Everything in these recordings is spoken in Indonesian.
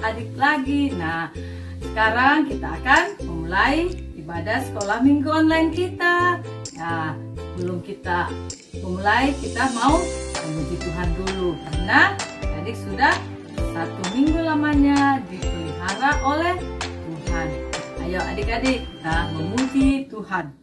adik-adik lagi. Nah, sekarang kita akan memulai ibadah sekolah minggu online kita. Nah, sebelum kita memulai, kita mau memuji Tuhan dulu, karena adik sudah 1 minggu lamanya dipelihara oleh Tuhan. Ayo adik-adik, kita memuji Tuhan.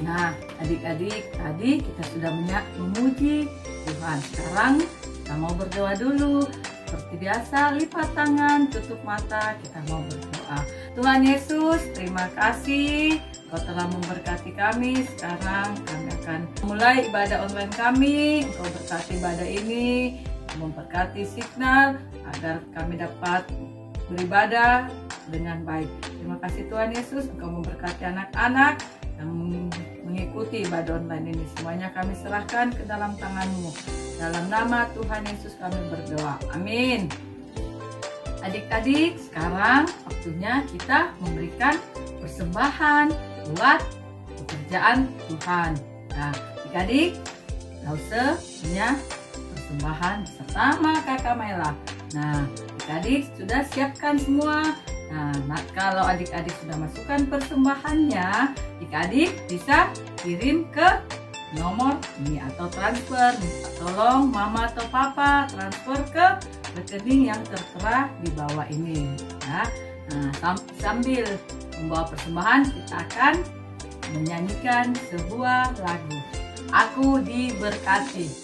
Nah, adik-adik, tadi kita sudah memuji Tuhan. Sekarang kita mau berdoa dulu. Seperti biasa, lipat tangan, tutup mata, kita mau berdoa. Tuhan Yesus, terima kasih Engkau telah memberkati kami. Sekarang kami akan mulai ibadah online kami. Engkau berkati ibadah ini, memberkati signal agar kami dapat beribadah dengan baik. Terima kasih Tuhan Yesus, Engkau memberkati anak-anak yang mengikuti ibadah online ini. Semuanya kami serahkan ke dalam tangan-Mu. Dalam nama Tuhan Yesus kami berdoa. Amin. Adik-adik, sekarang waktunya kita memberikan persembahan buat pekerjaan Tuhan. Nah, adik-adik, Lause punya persembahan bersama Kakak Mela. Nah, adik-adik sudah siapkan semua. Nah, kalau adik-adik sudah masukkan persembahannya, adik-adik bisa kirim ke nomor ini atau transfer. Tolong mama atau papa transfer ke rekening yang tertera di bawah ini. Ya. Nah, sambil membawa persembahan, kita akan menyanyikan sebuah lagu. Aku diberkati.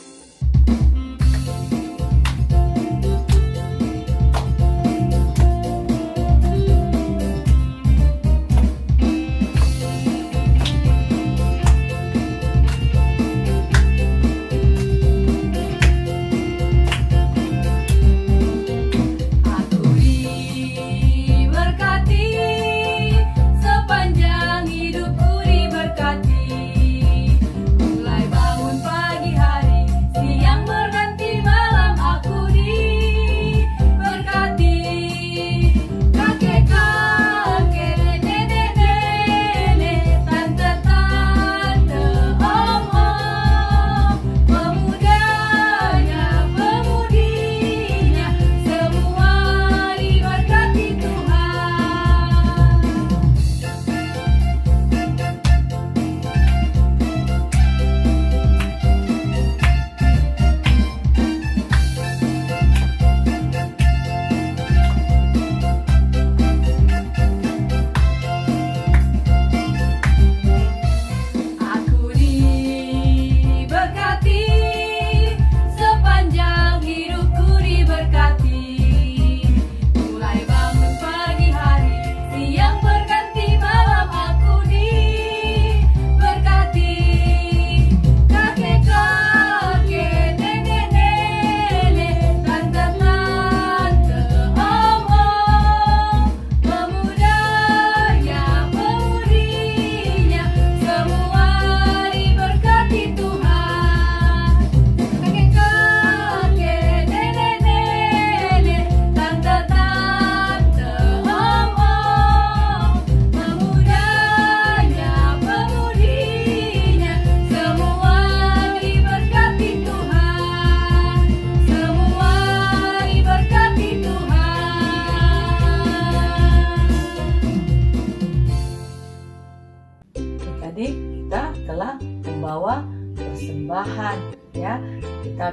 Mulai bangun pagi hari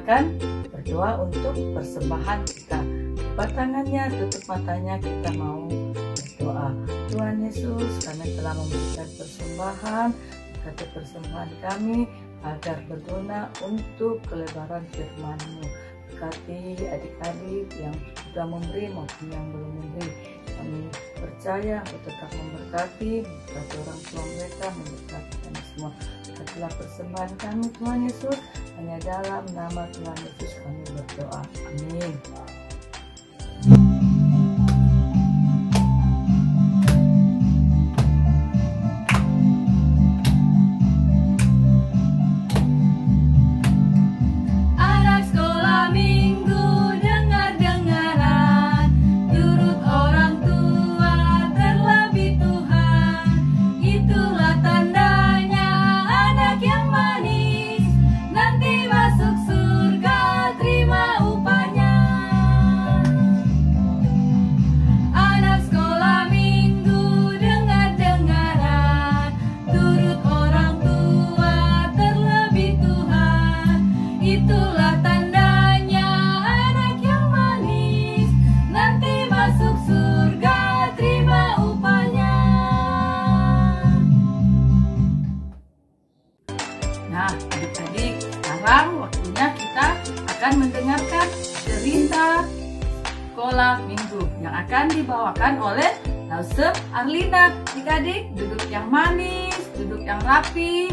akan berdoa untuk persembahan kita. Buka tangannya, tutup matanya, kita mau berdoa. Tuhan Yesus, kami telah memberikan persembahan, kata persembahan kami agar berguna untuk kelebaran firman-Mu. Berkati adik-adik yang sudah memberi maupun yang belum memberi. Kami percaya Engkau tetap memberkati orang tua mereka, memberkati kami semua. Berkatilah persembahan kami Tuhan Yesus, hanya dalam nama Tuhan Yesus kami berdoa. Amin. Nah, adik-adik, sekarang waktunya kita akan mendengarkan cerita sekolah minggu yang akan dibawakan oleh Lause Arlina. Adik-adik, duduk yang manis, duduk yang rapi,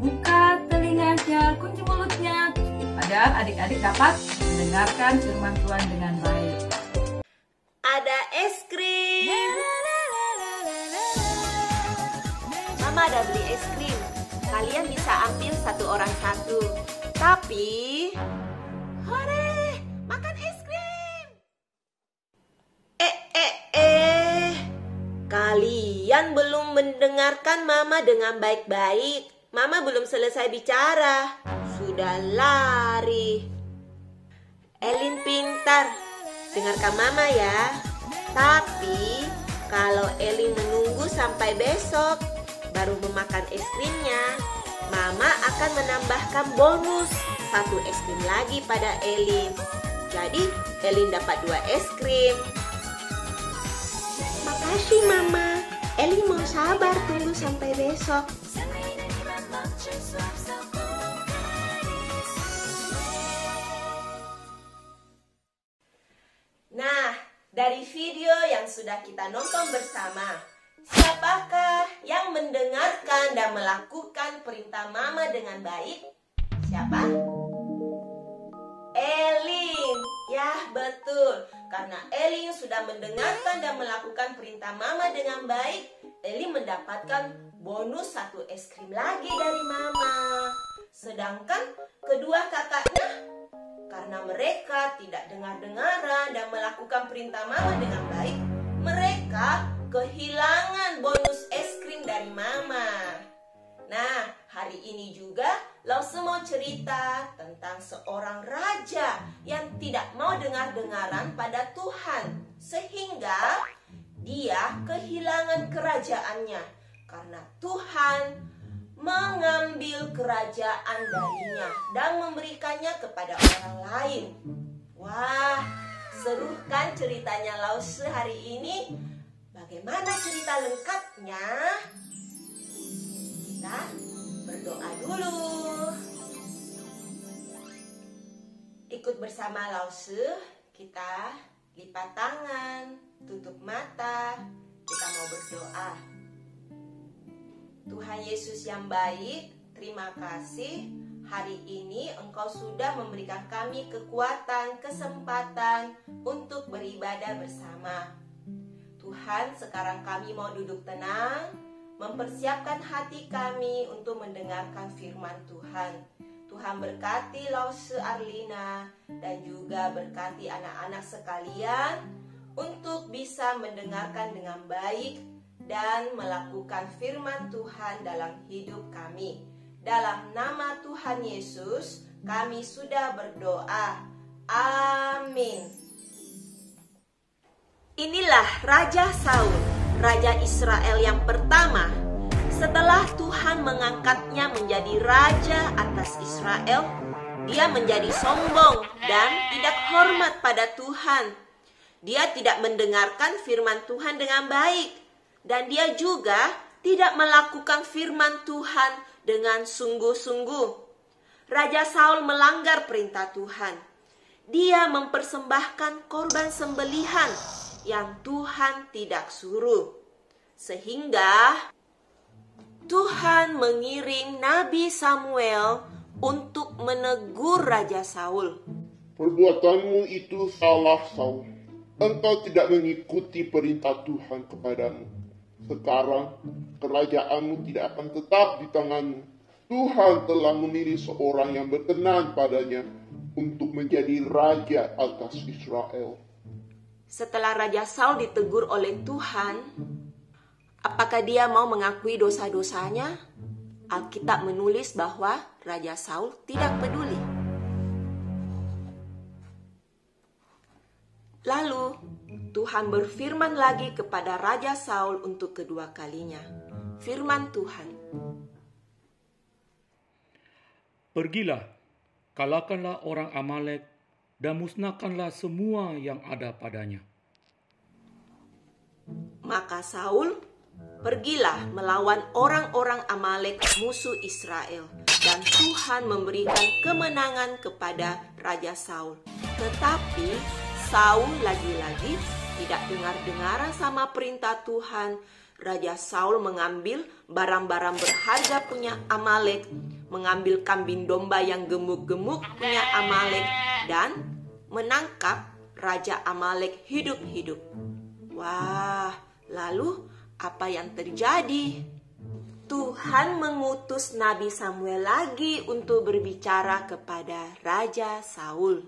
buka telinganya, kunci mulutnya, agar adik-adik dapat mendengarkan firman Tuhan dengan baik. Ada es krim. Mama ada beli es krim. Kalian bisa ambil satu orang satu. Tapi, hore, makan es krim. Kalian belum mendengarkan Mama dengan baik-baik. Mama belum selesai bicara. Sudah lari. Elin pintar. Dengarkan Mama ya. Tapi, kalau Elin menunggu sampai besok baru memakan es krimnya, Mama akan menambahkan bonus satu es krim lagi pada Elin. Jadi Elin dapat 2 es krim. Makasih Mama. Elin mau sabar tunggu sampai besok. Nah, dari video yang sudah kita nonton bersama, siapakah yang mendengarkan dan melakukan perintah Mama dengan baik? Siapa? Elin. Ya, betul. Karena Elin sudah mendengarkan dan melakukan perintah Mama dengan baik, Elin mendapatkan bonus 1 es krim lagi dari Mama. Sedangkan kedua kakaknya, karena mereka tidak dengar-dengaran dan melakukan perintah Mama dengan baik, mereka kehilangan bonus es krim dari Mama. Nah, hari ini juga Lause mau cerita tentang seorang raja yang tidak mau dengar-dengaran pada Tuhan, sehingga dia kehilangan kerajaannya karena Tuhan mengambil kerajaan darinya dan memberikannya kepada orang lain. Wah, seru kan ceritanya Lause hari ini? Bagaimana cerita lengkapnya? Kita berdoa dulu. Ikut bersama Lause, kita lipat tangan, tutup mata, kita mau berdoa. Tuhan Yesus yang baik, terima kasih hari ini Engkau sudah memberikan kami kekuatan, kesempatan untuk beribadah bersama. Tuhan, sekarang kami mau duduk tenang, mempersiapkan hati kami untuk mendengarkan firman Tuhan. Tuhan berkati Lause Arlina dan juga berkati anak-anak sekalian untuk bisa mendengarkan dengan baik dan melakukan firman Tuhan dalam hidup kami. Dalam nama Tuhan Yesus, kami sudah berdoa. Amin. Inilah Raja Saul, Raja Israel yang pertama. Setelah Tuhan mengangkatnya menjadi raja atas Israel, dia menjadi sombong dan tidak hormat pada Tuhan. Dia tidak mendengarkan firman Tuhan dengan baik. Dan dia juga tidak melakukan firman Tuhan dengan sungguh-sungguh. Raja Saul melanggar perintah Tuhan. Dia mempersembahkan korban sembelihan yang Tuhan tidak suruh. Sehingga Tuhan mengirim Nabi Samuel untuk menegur Raja Saul. Perbuatanmu itu salah, Saul. Engkau tidak mengikuti perintah Tuhan kepadamu. Sekarang kerajaanmu tidak akan tetap di tanganmu. Tuhan telah memilih seorang yang berkenan padanya untuk menjadi raja atas Israel. Setelah Raja Saul ditegur oleh Tuhan, apakah dia mau mengakui dosa-dosanya? Alkitab menulis bahwa Raja Saul tidak peduli. Lalu Tuhan berfirman lagi kepada Raja Saul untuk kedua kalinya. Firman Tuhan. Pergilah, kalahkanlah orang Amalek dan musnahkanlah semua yang ada padanya. Maka Saul pergilah melawan orang-orang Amalek musuh Israel. Dan Tuhan memberikan kemenangan kepada Raja Saul. Tetapi Saul lagi-lagi tidak dengar-dengaran sama perintah Tuhan. Raja Saul mengambil barang-barang berharga punya Amalek, mengambil kambing domba yang gemuk-gemuk punya Amalek, dan menangkap Raja Amalek hidup-hidup. Wah, lalu apa yang terjadi? Tuhan mengutus Nabi Samuel lagi untuk berbicara kepada Raja Saul.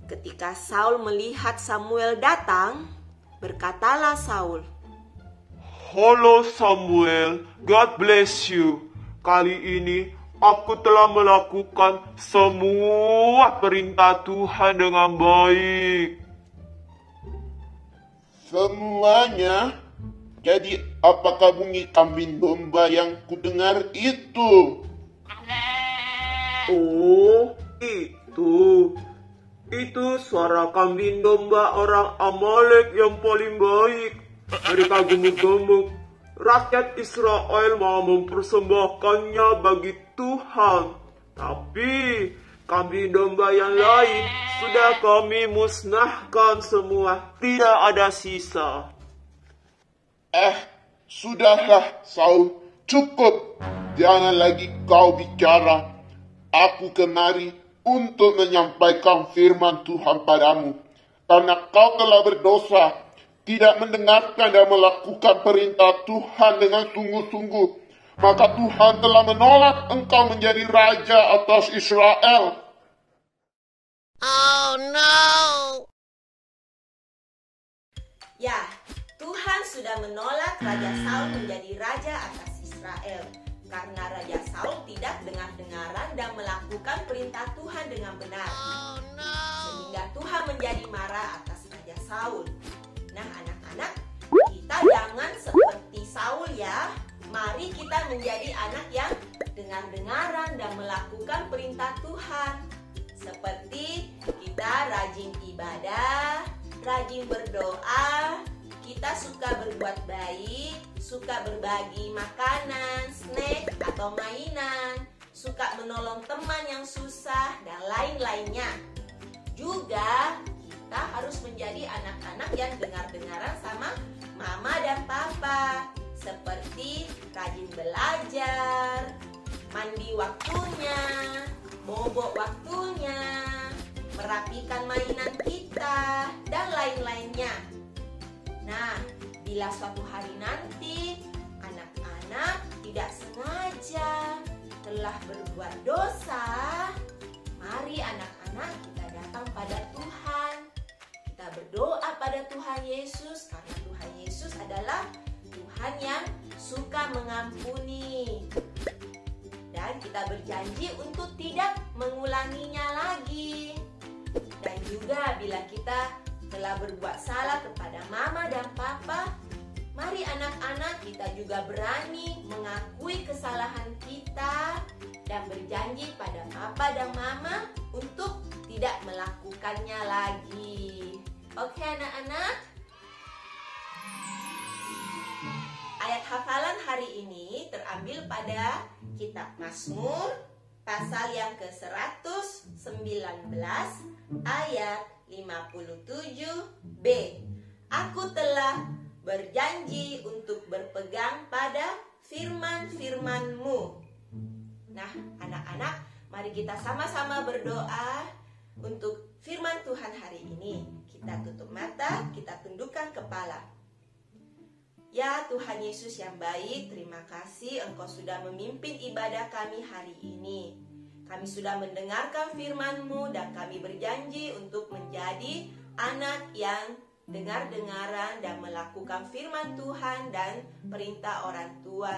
Ketika Saul melihat Samuel datang, berkatalah Saul, "Halo Samuel, God bless you. Kali ini aku telah melakukan semua perintah Tuhan dengan baik." Semuanya? Jadi apakah bunyi kambing domba yang kudengar itu? Oh, itu suara kambing domba orang Amalek yang paling baik. Mereka gemuk-gemuk. Rakyat Israel mau mempersembahkannya bagi Tuhan. Tapi kambing domba yang lain sudah kami musnahkan semua. Tidak ada sisa. Sudahlah Saul, cukup. Jangan lagi kau bicara. Aku kemari untuk menyampaikan firman Tuhan padamu. Karena kau telah berdosa, tidak mendengarkan dan melakukan perintah Tuhan dengan sungguh-sungguh. Maka Tuhan telah menolak engkau menjadi raja atas Israel. "Oh no!" Ya, Tuhan sudah menolak Raja Saul menjadi raja atas Israel. Karena Raja Saul tidak dengar-dengaran dan melakukan perintah Tuhan dengan benar. Sehingga Tuhan menjadi marah atas Raja Saul. Nah, anak-anak, kita jangan seperti Saul ya. Mari kita menjadi anak yang dengar-dengaran dan melakukan perintah Tuhan. Seperti kita rajin ibadah, rajin berdoa, kita suka berbuat baik, suka berbagi makanan, snack, atau mainan, suka menolong teman yang susah, dan lain-lainnya. Juga kita harus menjadi anak-anak yang dengar-dengaran sama mama dan papa. Seperti rajin belajar, mandi waktunya, bobo waktunya, merapikan mainan kita, dan lain-lainnya. Nah, bila suatu hari nanti anak-anak tidak sengaja telah berbuat dosa, mari anak-anak kita datang pada Tuhan. Kita berdoa pada Tuhan Yesus, karena Tuhan Yesus adalah Tuhan yang suka mengampuni. Dan kita berjanji untuk tidak mengulanginya lagi. Dan juga bila kita telah berbuat salah kepada mama dan papa, mari anak-anak kita juga berani mengakui kesalahan kita dan berjanji pada Papa dan Mama untuk tidak melakukannya lagi. Oke anak-anak? Ayat hafalan hari ini terambil pada kitab Mazmur pasal yang ke-119 ayat 57b. Aku telah berjanji untuk berpegang pada firman-firman-Mu. Nah, anak-anak, mari kita sama-sama berdoa untuk firman Tuhan hari ini. Kita tutup mata, kita tundukkan kepala. Ya Tuhan Yesus yang baik, terima kasih Engkau sudah memimpin ibadah kami hari ini. Kami sudah mendengarkan firman-Mu dan kami berjanji untuk menjadi anak yang dengar-dengaran dan melakukan firman Tuhan dan perintah orang tua.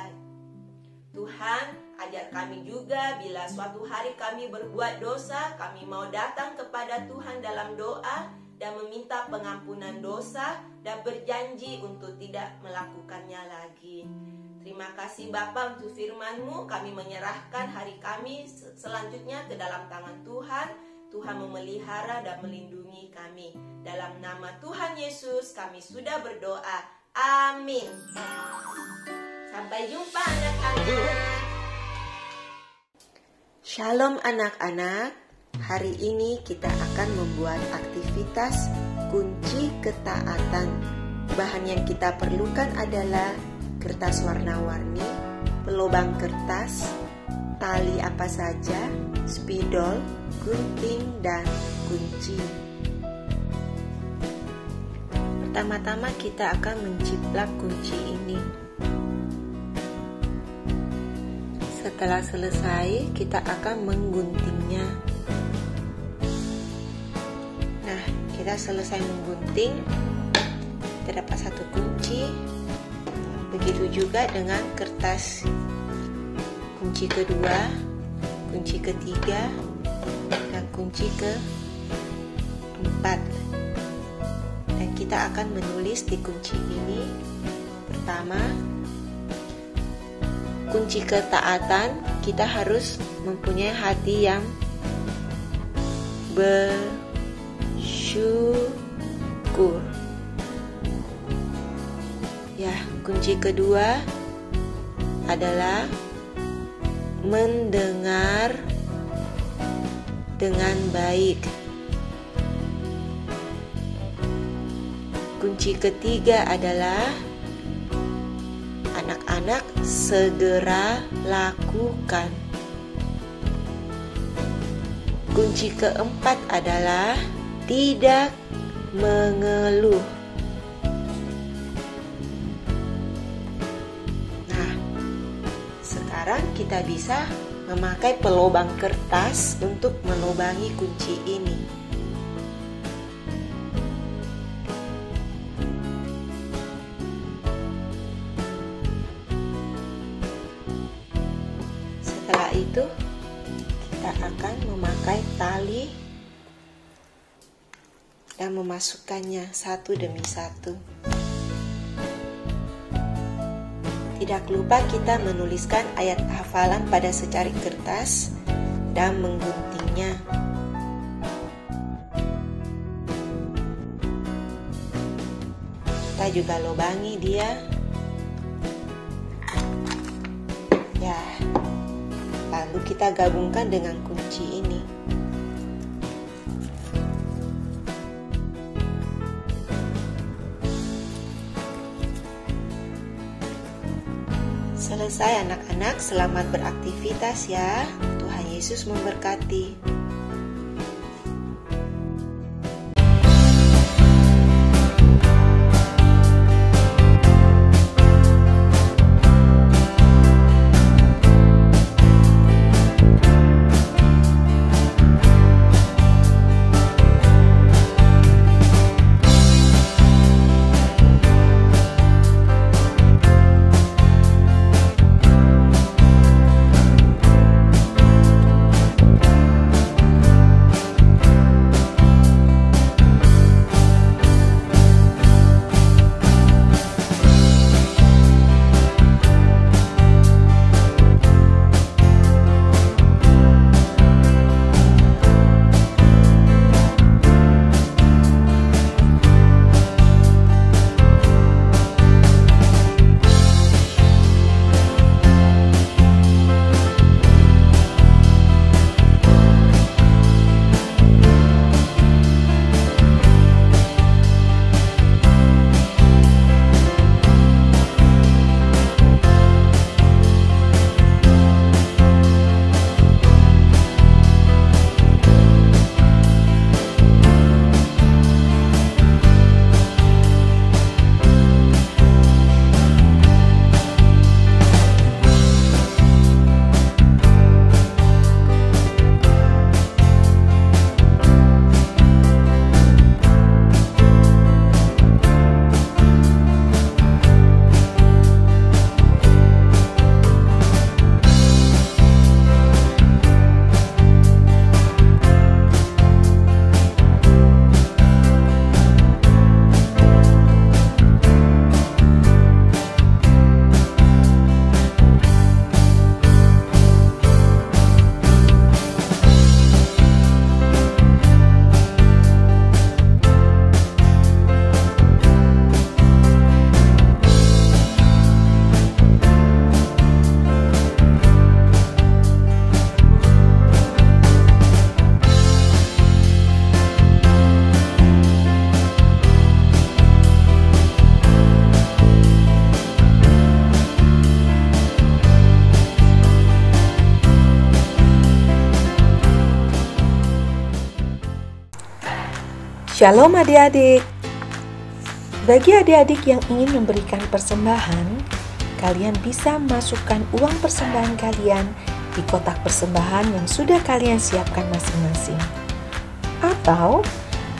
Tuhan, ajar kami juga bila suatu hari kami berbuat dosa, kami mau datang kepada Tuhan dalam doa dan meminta pengampunan dosa dan berjanji untuk tidak melakukannya lagi. Terima kasih Bapa untuk firman-Mu. Kami menyerahkan hari kami selanjutnya ke dalam tangan Tuhan. Tuhan memelihara dan melindungi kami. Dalam nama Tuhan Yesus kami sudah berdoa. Amin. Sampai jumpa anak-anak. Shalom anak-anak. Hari ini kita akan membuat aktivitas kunci ketaatan. Bahan yang kita perlukan adalah kertas warna-warni, pelobang kertas, tali apa saja, spidol, gunting, dan kunci. Pertama-tama kita akan menciplak kunci ini. Setelah selesai, kita akan mengguntingnya. Nah, kita selesai menggunting, kita dapat satu kunci. Begitu juga dengan kertas kunci kedua, kunci ketiga, dan kunci keempat. Dan kita akan menulis di kunci ini. Pertama, kunci ketaatan, kita harus mempunyai hati yang bersyukur. Ya, kunci kedua adalah mendengar dengan baik. Kunci ketiga adalah anak-anak segera lakukan. Kunci keempat adalah tidak mengeluh. Nah, sekarang kita bisa memakai pelobang kertas untuk melubangi kunci ini. Setelah itu, kita akan memakai tali dan memasukkannya satu demi satu. Tidak lupa kita menuliskan ayat hafalan pada secari kertas dan mengguntingnya. Kita juga lubangi dia. Ya, lalu kita gabungkan dengan kunci ini. Selesai anak-anak, selamat beraktivitas ya. Tuhan Yesus memberkati. Shalom adik-adik. Bagi adik-adik yang ingin memberikan persembahan, kalian bisa masukkan uang persembahan kalian di kotak persembahan yang sudah kalian siapkan masing-masing. Atau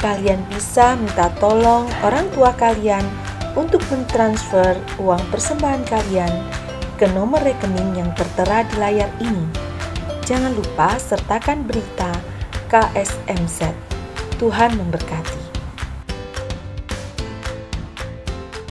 kalian bisa minta tolong orang tua kalian untuk mentransfer uang persembahan kalian ke nomor rekening yang tertera di layar ini. Jangan lupa sertakan berita KSMZ. Tuhan memberkati.